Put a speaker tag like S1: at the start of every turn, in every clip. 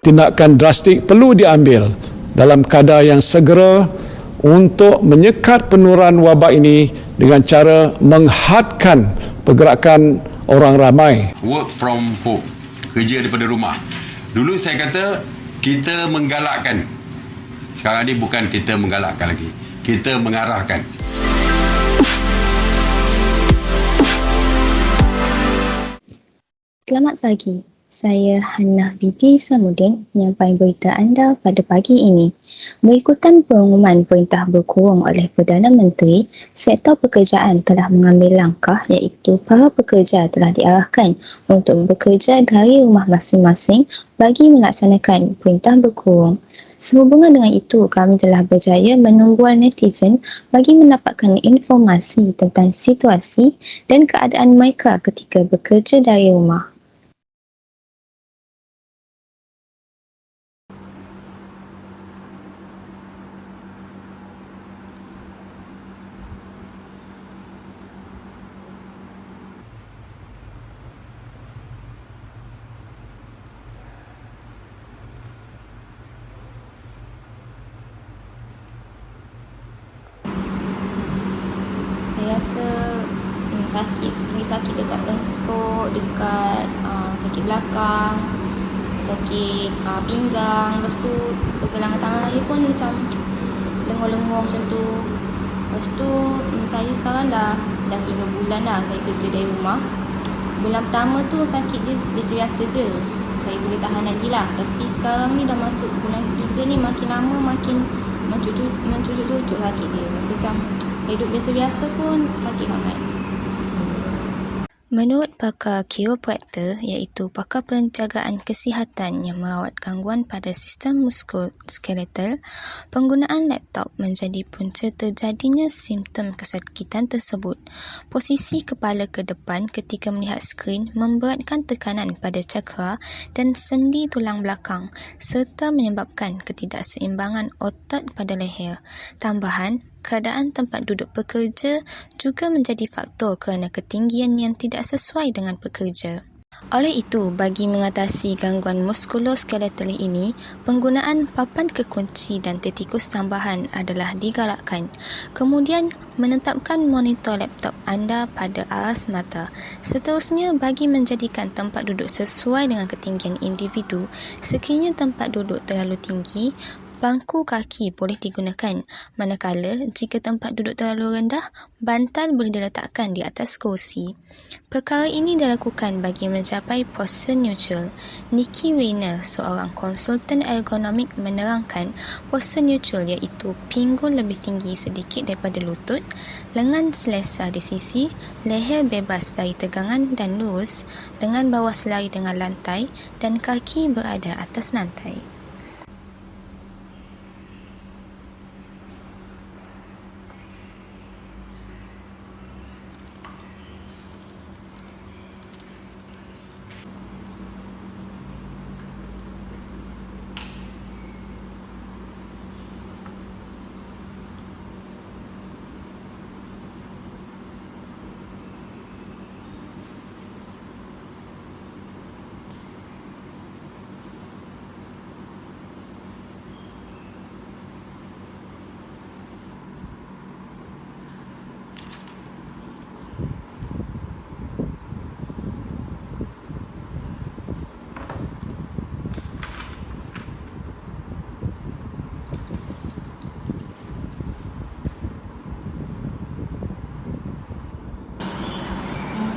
S1: tindakan drastik perlu diambil dalam kadar yang segera untuk menyekat penurunan wabak ini dengan cara menghadkan pergerakan orang ramai.
S2: Work from home, kerja daripada rumah. Dulu saya kata kita menggalakkan. Sekarang ni bukan kita menggalakkan lagi, kita mengarahkan.
S3: Selamat pagi. Saya Hannah binti Samudin menyampaikan berita anda pada pagi ini. Berikutan pengumuman perintah berkurung oleh Perdana Menteri, sektor pekerjaan telah mengambil langkah iaitu para pekerja telah diarahkan untuk bekerja dari rumah masing-masing bagi melaksanakan perintah berkurung. Sehubungan dengan itu, kami telah berjaya menumbual netizen bagi mendapatkan informasi tentang situasi dan keadaan mereka ketika bekerja dari rumah.
S4: Saya rasa sakit dekat tengkuk, dekat sakit belakang, sakit pinggang. Lepas tu pergelangan tangan saya pun macam lenguh-lenguh macam tu. Lepas tu saya sekarang dah 3 bulan dah saya kerja dari rumah. Bulan pertama tu sakit dia biasa-biasa je, saya boleh tahan lagi lah. Tapi sekarang ni dah masuk bulan ketiga ni, makin lama makin mencucuk-cucuk sakit dia. Rasa macam saya duduk biasa-biasa pun sakit sangat.
S3: Menurut pakar kiropraktor iaitu pakar penjagaan kesihatan yang merawat gangguan pada sistem muskuloskeletal, penggunaan laptop menjadi punca terjadinya simptom kesakitan tersebut. Posisi kepala ke depan ketika melihat skrin memberatkan tekanan pada cakra dan sendi tulang belakang serta menyebabkan ketidakseimbangan otot pada leher. Tambahan, keadaan tempat duduk pekerja juga menjadi faktor kerana ketinggian yang tidak sesuai dengan pekerja. Oleh itu, bagi mengatasi gangguan muskuloskeletal ini, penggunaan papan kekunci dan tetikus tambahan adalah digalakkan. Kemudian, menetapkan monitor laptop anda pada aras mata. Seterusnya, bagi menjadikan tempat duduk sesuai dengan ketinggian individu, sekiranya tempat duduk terlalu tinggi, bangku kaki boleh digunakan, manakala jika tempat duduk terlalu rendah, bantal boleh diletakkan di atas kerusi. Perkara ini dilakukan bagi mencapai postur neutral. Nikki Weiner, seorang konsultan ergonomik, menerangkan postur neutral iaitu pinggul lebih tinggi sedikit daripada lutut, lengan selesa di sisi, leher bebas dari tegangan dan lurus, lengan bawah selari dengan lantai dan kaki berada atas lantai.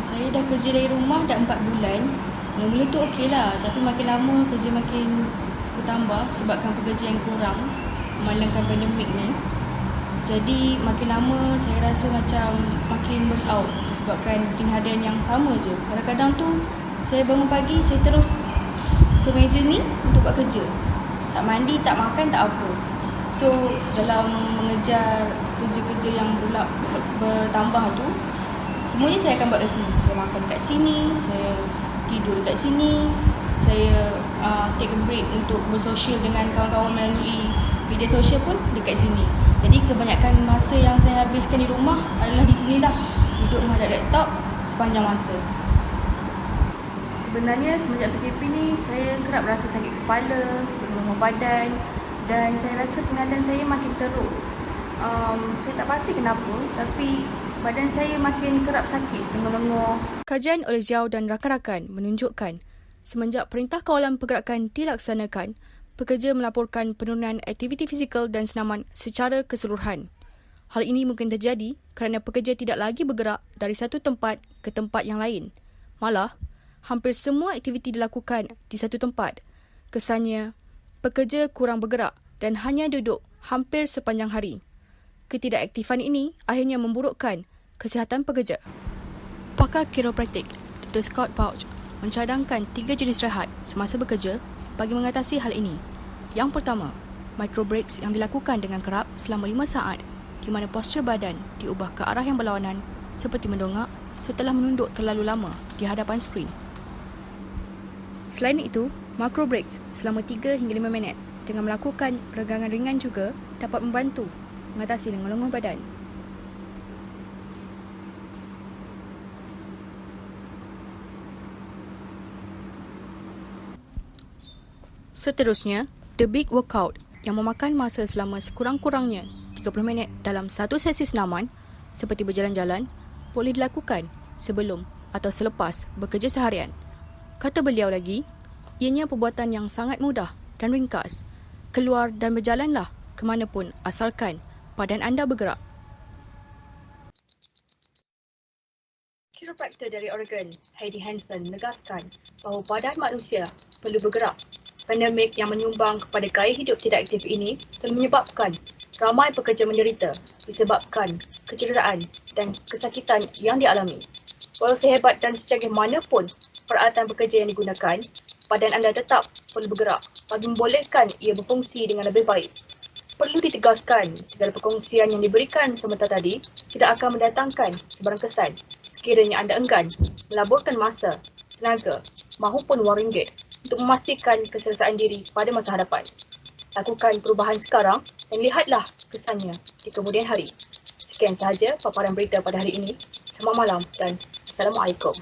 S5: Saya dah kerja dari rumah dah 4 bulan. Mula-mula tu okey lah, tapi makin lama kerja makin bertambah sebabkan pekerja yang kurang malangkan pandemik ni. Jadi makin lama saya rasa macam makin burn out disebabkan rutin harian yang sama je. Kadang-kadang tu saya bangun pagi, saya terus ke meja ni untuk buat kerja. Tak mandi, tak makan, tak apa. So dalam mengejar kerja-kerja yang bertambah tu, semuanya saya akan buat kat sini. Saya makan dekat sini, saya tidur dekat sini, saya take a break untuk bersosial dengan kawan-kawan melalui media sosial pun dekat sini. Jadi kebanyakan masa yang saya habiskan di rumah adalah di sini lah, duduk menghadap laptop sepanjang masa. Sebenarnya semenjak PKP ni saya kerap rasa sakit kepala, penuh badan dan saya rasa penglihatan saya makin teruk. Saya tak pasti kenapa tapi badan saya makin kerap sakit, lenguh-lenguh. Kajian oleh Zhao dan rakan-rakan menunjukkan semenjak Perintah Kawalan Pergerakan dilaksanakan, pekerja melaporkan penurunan aktiviti fizikal dan senaman secara keseluruhan. Hal ini mungkin terjadi kerana pekerja tidak lagi bergerak dari satu tempat ke tempat yang lain. Malah, hampir semua aktiviti dilakukan di satu tempat. Kesannya, pekerja kurang bergerak dan hanya duduk hampir sepanjang hari. Ketidakaktifan ini akhirnya memburukkan kesihatan pekerja. Pakar kiropraktik Dr. Scott Pouch mencadangkan 3 jenis rehat semasa bekerja bagi mengatasi hal ini. Yang pertama, micro breaks yang dilakukan dengan kerap selama 5 saat di mana postur badan diubah ke arah yang berlawanan seperti mendongak setelah menunduk terlalu lama di hadapan skrin. Selain itu, macro breaks selama 3 hingga 5 minit dengan melakukan regangan ringan juga dapat membantu mengatasi lenguh-lenguh badan. Seterusnya, the big workout yang memakan masa selama sekurang-kurangnya 30 minit dalam satu sesi senaman seperti berjalan-jalan boleh dilakukan sebelum atau selepas bekerja seharian. Kata beliau lagi, ianya perbuatan yang sangat mudah dan ringkas. Keluar dan berjalanlah ke mana pun asalkan badan anda bergerak. Kiropraktor dari Oregon, Heidi Hansen, menegaskan bahawa badan manusia perlu bergerak. Pandemik yang menyumbang kepada gaya hidup tidak aktif ini telah menyebabkan ramai pekerja menderita disebabkan kecederaan dan kesakitan yang dialami. Walau sehebat dan secanggih mana pun peralatan bekerja yang digunakan, badan anda tetap perlu bergerak bagi membolehkan ia berfungsi dengan lebih baik. Perlu ditegaskan, segala perkongsian yang diberikan sebentar tadi tidak akan mendatangkan sebarang kesan sekiranya anda enggan melaburkan masa, tenaga mahupun wang ringgit untuk memastikan keselesaan diri pada masa hadapan. Lakukan perubahan sekarang dan lihatlah kesannya di kemudian hari. Sekian sahaja paparan berita pada hari ini. Selamat malam dan Assalamualaikum.